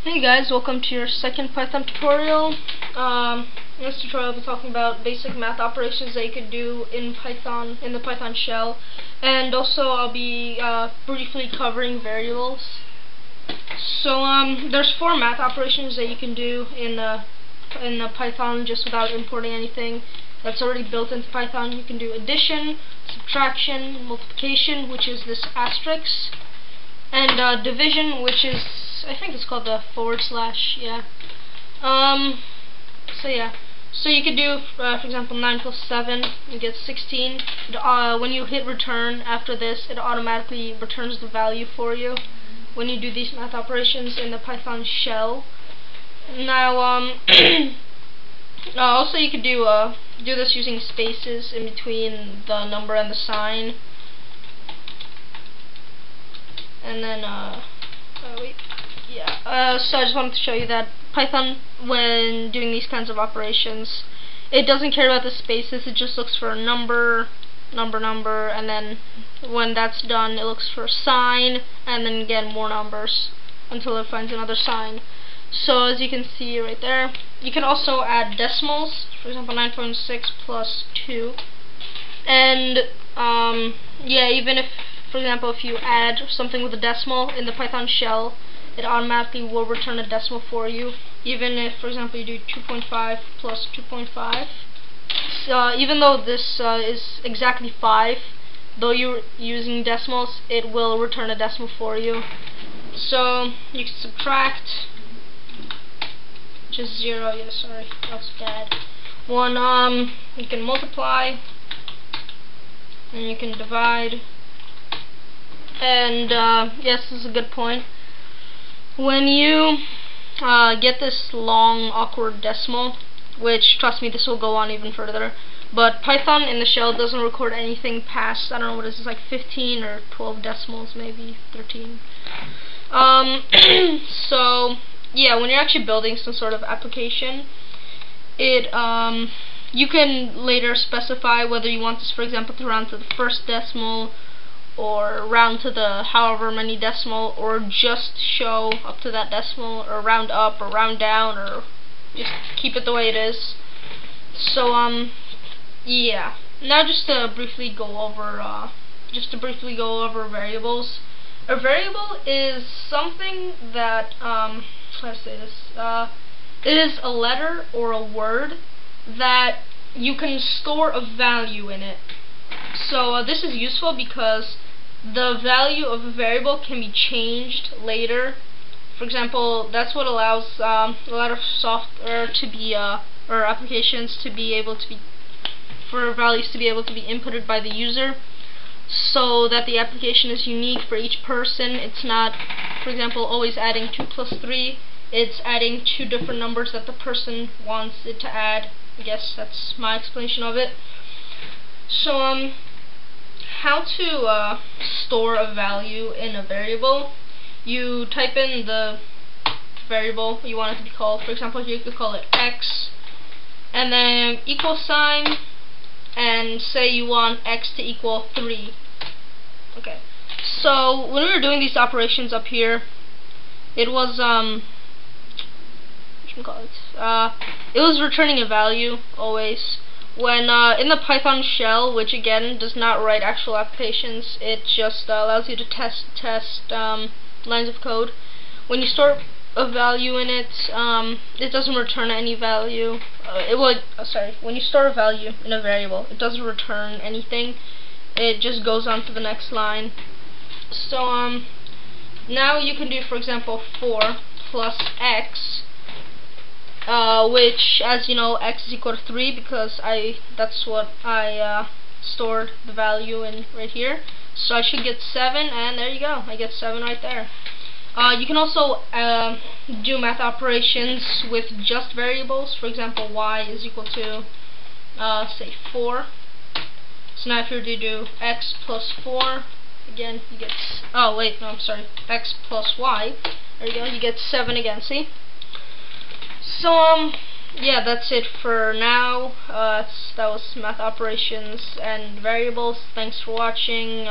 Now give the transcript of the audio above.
Hey guys, welcome to your second Python tutorial. In this tutorial I'll be talking about basic math operations that you can do in Python, in the Python shell, and also I'll be briefly covering variables. So there's 4 math operations that you can do in the Python just without importing anything that's already built into Python. You can do addition, subtraction, multiplication, which is this asterisk, and division, which is, I think it's called the /, yeah. So you could do, for example, 9 plus 7, you get 16. When you hit return after this, it automatically returns the value for you when you do these math operations in the Python shell. Now, also you could do this using spaces in between the number and the sign. And then, so I just wanted to show you that Python, when doing these kinds of operations, it doesn't care about the spaces. It just looks for a number, and then when that's done, it looks for a sign, and then again more numbers until it finds another sign. So as you can see right there, you can also add decimals. For example, 9.6 plus 2, and even if, for example, if you add something with a decimal in the Python shell, it automatically will return a decimal for you, even if, for example, you do 2.5 plus 2.5. Even though this is exactly 5, though you're using decimals, it will return a decimal for you. So you can subtract, which is 0. Yeah, sorry, that was bad. 1. You can multiply, and you can divide. And yes, this is a good point. When you get this long, awkward decimal, which, trust me, this will go on even further, but Python in the shell doesn't record anything past, I don't know what is this, like 15 or 12 decimals, maybe 13. So yeah, when you're actually building some sort of application, you can later specify whether you want this, for example, to round to the first decimal, or round to the however many decimal, or just show up to that decimal, or round up or round down, or just keep it the way it is. So yeah. Now just to briefly go over variables. A variable is something that how to say this? It is a letter or a word that you can store a value in it. So this is useful because the value of a variable can be changed later. For example, that's what allows a lot of software to be, or applications to be able to be, for values to be able to be inputted by the user, so that the application is unique for each person. It's not, for example, always adding 2 plus 3. It's adding 2 different numbers that the person wants it to add. I guess that's my explanation of it. So how to store a value in a variable. You type in the variable you want it to be called. For example, here you could call it x, and then equal sign, and say you want x to equal 3. Okay. So when we were doing these operations up here, it was it was returning a value always. When in the Python shell, which again does not write actual applications, it just allows you to test lines of code. When you store a value in it, it doesn't return any value. When you store a value in a variable, it doesn't return anything. It just goes on to the next line. So now you can do, for example, 4 plus x. Which, as you know, x is equal to 3 because that's what I stored the value in right here. So I should get 7, and there you go. I get 7 right there. You can also do math operations with just variables. For example, y is equal to, say, 4. So now if you were to do x plus 4, again, you get, x plus y. There you go. You get 7 again, see? So yeah, that's it for now. That was math operations and variables. Thanks for watching.